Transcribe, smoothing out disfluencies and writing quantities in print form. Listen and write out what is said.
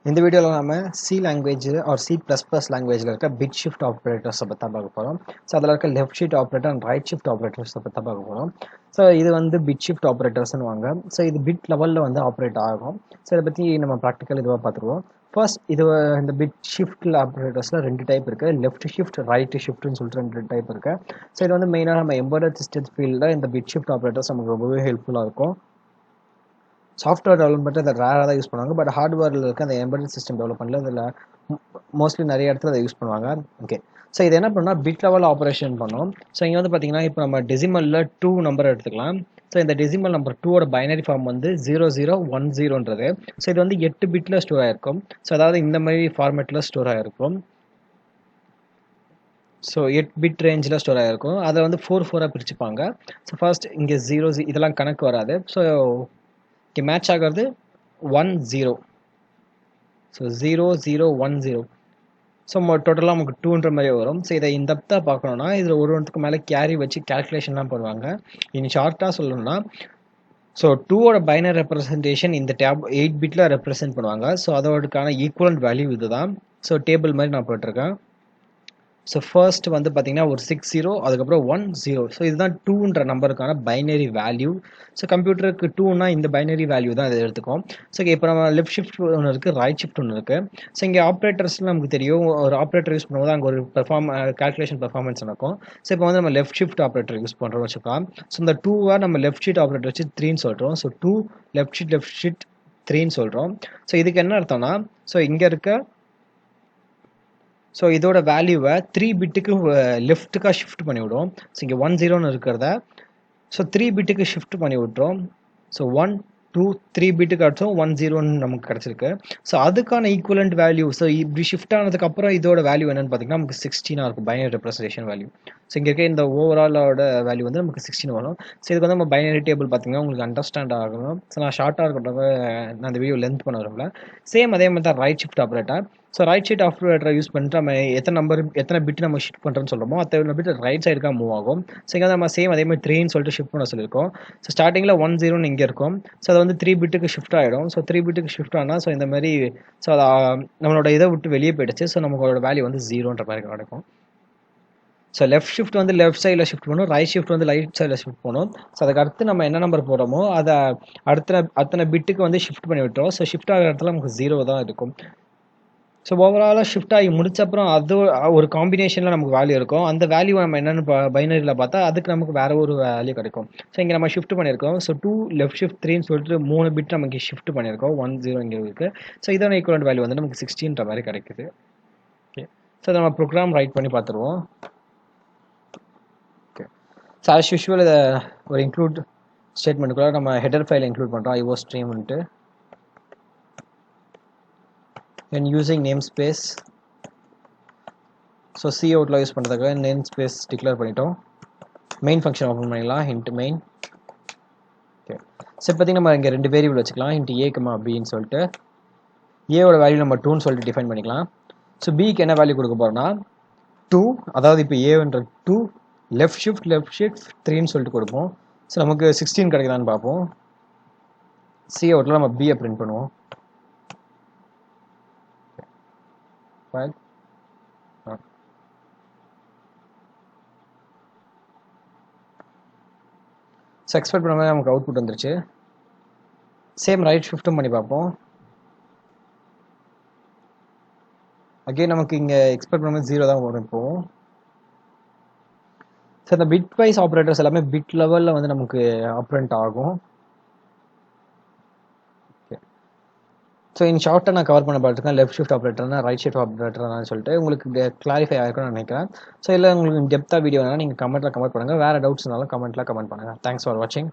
இந்த வீடியோவில் நம்ம C language or C plus plus லாங்குவேஜில் இருக்க பிட் ஷிஃப்ட் ஆப்ரேட்டர்ஸை பற்றி தான் பார்க்க போகிறோம். ஸோ அதில் இருக்க left shift operator and right shift ஆப்ரேட்டர்ஸை பற்றி தான் பார்க்க போகிறோம். ஸோ இது வந்து பிட் ஷிஃப்ட் ஆப்ரேட்டர்ஸ்னு வாங்க. ஸோ இது பிட் லெவலில் வந்து ஆப்ரேட் ஆகும். ஸோ இதை பற்றி நம்ம ப்ராக்டிக்கல் இதுவாக பார்த்துருவோம். ஃபர்ஸ்ட் இது இந்த பிட் ஷிஃப்ட் ஆப்ரேட்டர்ஸில் 2 டைப் இருக்குது. லெஃப்ட் ஷிஃப்ட் ரைட் ஷிஃப்ட்னு சொல்லிட்டு 2 டைப் இருக்குது. ஸோ இது வந்து மெயினாக நம்ம எம்பெடட் சிஸ்டம்ஸ் ஃபீல்டில் இந்த பிட் ஷிஃப்ட் ஆப்ரேட்டர்ஸ் நமக்கு ரொம்பவே ஹெல்ப்ஃபுல்லாக இருக்கும். சாஃப்ட்வேர் டெவலப்மெண்ட் அதை ரேராக தான் யூஸ் பண்ணுவாங்க. பட் ஹார்ட்வேரில் இருக்க அந்த எம்பெடட் சிஸ்டம் டெவலப்மெண்ட்டில் இதில் மோஸ்ட்லி நிறைய இடத்துல அதை யூஸ் பண்ணுவாங்க. ஓகே, ஸோ இது என்ன பண்ணால் பிட் லெவல் ஆப்ரேஷன் பண்ணோம். ஸோ இங்கே வந்து பார்த்தீங்கன்னா இப்போ நம்ம டெசிமலில் 2 நம்பர் எடுத்துக்கலாம். ஸோ இந்த டெசிமல் நம்பர் 2ஓட பைனரி ஃபார்ம் வந்து 0010. ஸோ இது வந்து 8 பிட்டில் ஸ்டோர் ஆகிருக்கும். ஸோ அதாவது இந்த மாதிரி ஃபார்மேட்டில் ஸ்டோர் ஆகிருக்கும். ஸோ 8 பிட் ரேஞ்சில் ஸ்டோர் ஆகிருக்கும். அதை வந்து 4 பிரிச்சுப்பாங்க. ஸோ ஃபர்ஸ்ட் இங்கே 0 இதெல்லாம் கணக்கு வராது. ஸோ இங்கே மேட்ச் ஆகிறது 10. ஸோ 0010. ஸோ டோட்டலாக நமக்கு 2ன்ற மாதிரி வரும். ஸோ இதை இந்த தப்பாக பார்க்கணுன்னா இதில் ஒன்றுக்கு மேலே கேரி வச்சு கேல்குலேஷன்லாம் பண்ணுவாங்க. இனி ஷார்ட்டாக சொல்லணும்னா ஸோ 2ஓட பைனரி ரெப்ரஸன்டேஷன் இந்த டேப் 8 பிட்டில் ரெப்ரசென்ட் பண்ணுவாங்க. ஸோ அதோடக்கான ஈக்குவலண்ட் வேல்யூ இது தான். ஸோ டேபிள் மாதிரி நான் போட்டிருக்கேன். ஸோ ஃபர்ஸ்ட் வந்து பார்த்தீங்கன்னா ஒரு 60, அதுக்கப்புறம் 10. ஸோ இதுதான் 2ன்ற நம்பருக்கான பைனரி வேல்யூ. ஸோ கம்ப்யூட்டருக்கு 2னா இந்த பைனரி வேல்யூ தான் இதை எடுத்துக்கும். ஸோ இப்போ நம்ம லெஃப்ட் ஷிஃப்ட் ஒன்று இருக்குது, ரைட் ஷிஃப்ட் ஒன்று இருக்குது. ஸோ இங்கே ஆப்ரேட்டர்ஸ்லாம் நமக்கு தெரியும். ஒரு ஆப்ரேட்டர் யூஸ் பண்ணும்போது அங்கே ஒரு கால்குலேஷன் பெர்ஃபார்மன்ஸ் நடக்கும். ஸோ இப்போ வந்து நம்ம லெஃப்ட் ஷிஃப்ட் ஆப்ரேட்டர் யூஸ் பண்ணுறோம் வச்சுக்கலாம். ஸோ இந்த 2 நம்ம லெஃப்ட் ஷிஃப்ட் ஆப்ரேட்டர் வச்சு 3ன்னு சொல்கிறோம். ஸோ 2 லெஃப்ட் ஷிஃப்ட் 3ன்னு சொல்கிறோம். ஸோ இதுக்கு என்ன அர்த்தம்னா ஸோ இங்கே இருக்க ஸோ இதோட வேல்யூவை 3 பிட்டுக்கு லெஃப்ட்டுக்காக ஷிஃப்ட் பண்ணி விடும். ஸோ இங்கே 10ன்னு இருக்கிறத ஸோ 3 பிட்டுக்கு ஷிஃப்ட் பண்ணி விட்டுரும். ஸோ 1 2 3 பிட்டுக்கு அடிச்சோம் 10ன்னு நமக்கு கிடச்சிருக்கு. ஸோ அதுக்கான ஈக்குவலண்ட் வேல்யூ ஸோ இப்படி ஷிஃப்ட் ஆனதுக்கப்புறம் இதோட வேல்யூ என்னன்னு பார்த்தீங்கன்னா நமக்கு 16 இருக்கும் பைனரி ரெப்ரசன்டேஷன் வேல்யூ. ஸோ இங்கே இருக்க இந்த ஓவராலோட வேல்யூ வந்து நமக்கு 16 வரும். ஸோ இதுக்கு வந்து நம்ம பைனரி டேபிள் பார்த்தீங்கன்னா உங்களுக்கு அண்டர்ஸ்டாண்ட் ஆகணும். ஸோ நான் ஷார்ட்டாக இருக்கிறத நான் இந்த வீடியோ லென்த் பண்ண விரும்பல. சேம் அதே மாதிரி தான் right shift operator. So right shift ஆப்ரேட்டரை யூஸ் பண்ணிட்டு நம்ம எத்தனை பிட் நம்ம ஷிஃப்ட் பண்ணுறோன்னு சொல்கிறோமோ அத்தனை பிட் ரைட் சைடுக்காக மூவ் ஆகும். ஸோ இங்கே நம்ம சேம் அதே மாதிரி 3ன்னு சொல்லிட்டு ஷிஃப்ட் பண்ண சொல்லியிருக்கோம். ஸோ ஸ்டார்டிங்கில் 10ன்னு இங்கே இருக்கும். ஸோ அது வந்து 3 பிட்டுக்கு ஷிஃப்ட் ஆகிடும். ஸோ 3 பிட்டுக்கு ஷிஃப்ட் ஆனால் ஸோ இந்த மாதிரி ஸோ அது நம்மளோட இதை விட்டு வெளியே போயிடுச்சு. ஸோ நமக்கு வேல்யூ வந்து 0ன்ற மாதிரி கிடைக்கும். ஸோ லெஃப்ட் ஷிஃப்ட் வந்து லெஃப்ட் சைடில் ஷிஃப்ட் பண்ணும், ரைட் ஷிஃப்ட் வந்து ரைட் சைடில் ஷிஃப்ட் பண்ணும். ஸோ அதுக்கு அடுத்து நம்ம என்ன நம்பர் போகிறோமோ அதை அத்தனை பிட்டுக்கு வந்து ஷிஃப்ட் பண்ணி விட்டுரும். ஸோ ஷிஃப்ட் ஆகிற இடத்துல நமக்கு 0 தான் இருக்கும். ஸோ ஓவராலாக ஷிஃப்ட் ஆகி முடிச்ச அப்புறம் அது ஒரு காம்பினேஷனில் நமக்கு வேல்யூ இருக்கும். அந்த வேல்யூ நம்ம என்னென்னு பைனரியில் பார்த்தா அதுக்கு நமக்கு வேறு ஒரு வேல்யூ கிடைக்கும். ஸோ இங்கே நம்ம ஷிஃப்ட் பண்ணியிருக்கோம். ஸோ 2 லெஃப்ட் ஷிஃப்ட் 3ன்னு சொல்லிட்டு 3 பிட் நமக்கு ஷிஃப்ட் பண்ணியிருக்கோம். 10 இங்கே இருக்குது. ஸோ இதோட ஈக்குவலண்ட் வேல்யூ வந்து நமக்கு 16ன்ற மாதிரி கிடைக்குது. ஓகே, ஸோ நம்ம ப்ரோக்ராம் ரைட் பண்ணி பார்த்துருவோம். ஓகே, ஸோ ஆஸ் யூஷுவல் இதை ஒரு இன்க்ளூட் ஸ்டேட்மெண்ட்டுக்குள்ள நம்ம ஹெடர் ஃபைலை இன்க்ளூட் பண்ணுறோம். ஐஓ ஸ்ட்ரீம்ன்ட்டு and using namespace. So C அவுட்டில் யூஸ் பண்ணுறதுக்காக நேம் ஸ்பேஸ் டிக்ளேர் பண்ணிட்டோம். மெயின் ஃபங்க்ஷன் ஓப்பன் பண்ணிடலாம். Int main. ஓகே, ஸோ பார்த்தீங்கன்னா நம்ம இங்கே 2 வேரியபிள் வச்சுக்கலாம். ஹிண்ட் ஏ பின்னு சொல்லிட்டு ஏவோட வேல்யூ நம்ம 2ன்னு சொல்லிட்டு டிஃபைன் பண்ணிக்கலாம். ஸோ பிக்கு என்ன வேல்யூ கொடுக்க போகிறோம்னா 2, அதாவது இப்போ ஏன்ற 2 லெஃப்ட் ஷிஃப்ட் 3ன்னு சொல்லிட்டு கொடுப்போம். ஸோ நமக்கு 16 கிடைக்குதான்னு பார்ப்போம். சி அவுட்டில் நம்ம பியை பிரிண்ட் பண்ணுவோம். File. ஸோ எக்ஸ்பெக்ட் பண்ண மாதிரி நமக்கு அவுட்புட் வந்துருச்சு. சேம் ரைட் ஷிஃப்ட்டும் பண்ணி பார்ப்போம். அகெயின் நமக்கு இங்கே எக்ஸ்பெக்ட் பண்ண மாதிரி 0 தான் வரும். இப்போ ஸோ இந்த பிட்வைஸ் ஆப்ரேட்டர்ஸ் எல்லாமே பிட் லெவலில் வந்து நமக்கு ஆப்ரண்ட் ஆகும். ஸோ இன் ஷார்ட்டாக நான் கவர் பண்ண பார்த்துருக்கேன் லெஃப்ட் ஷிஃப்ட் ஆப்ரேட்டர்னா ரைட் ஷிஃப்ட் ஆப்ரேட்டர்னு சொல்லிட்டு உங்களுக்கு கிளாரிஃபை ஆகிருக்கும்னு நினைக்கிறேன். ஸோ இல்லை உங்களுக்கு டெப்த்தாக வீடியோ வேணால் நீங்கள் கமெண்ட் பண்ணுங்கள். வேறு டவுட்ஸ்னாலும் கமெண்ட் பண்ணுங்கள். தேங்க்ஸ் ஃபார் வாட்சிங்.